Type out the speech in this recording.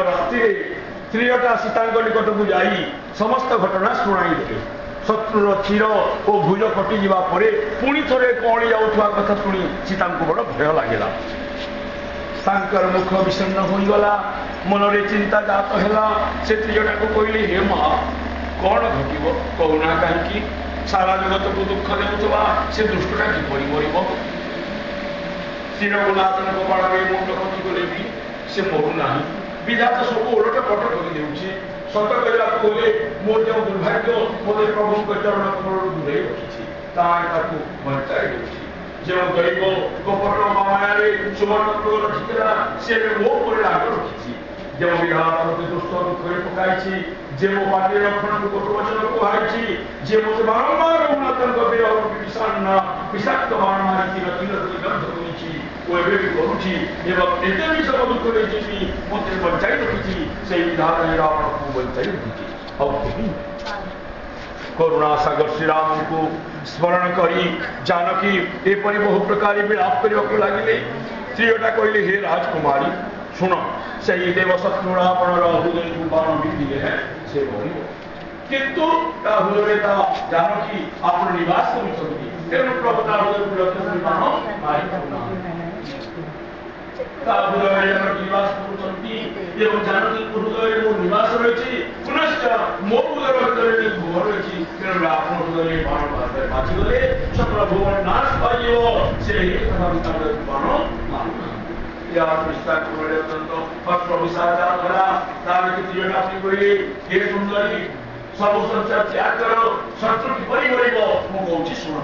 राति स्त्रीटा सीता निकट को जाई समस्त घटना शुणाई देले शत्रुर क्षीर और भुज कटि जा पुणी थे कौड़ी जाऊा कथा शुणी सीता को बड़ भय लगला तांकर मुख विषण्ण होगला मनरे चिंता जात है से स्त्रीटा को कहली हे माँ कौन घटव कहना कहीं सारा जगत को दुख देवा से दुष्टा किपर मर श्री रघुनाथ कपाड़ मुंड कटी गले भी से मरुना विधाता सब ओलट पट करदे सत कहला गले मोर जो दुर्भाग्य मत प्रभु चरण कमल दूरे रखी बचाई दूसरी जो दैव कपट माया सुवर्ण रखीला सी मो पर राग रखी जो विधाता मत दुष्ट दुखे पकाई जे मो पाटे रक्षण को कटु वचन कहुई जे मत बारंबार रघुनाथ विरह विषान्न विषाक्त बाण मारी तीर गंध करुँची सब दुख देती मत बचाई रखी से विधाता रावण को बचाई रखी करुणा सागर श्रीराम को स्मरण करी जानकी एपरी बहु प्रकार विलाप करने लगे स्त्रीटा कहले हे राजकुमारी शुण से देव शत्रुरावण हृदय को बाण बिंदिले है से मर किंतु हृदय जानकी आप निवास कर प्रभु हृदय बाण मारी निवास जानकी हृदय मो निवास रही पुनश्च मो हृदय घर रही आप हृदय बाण बाजिगले सकल भुवन नाश पाइब से बाण मारू सुंदरी सब संसार त्याग कर शत्रु किपर मर शुण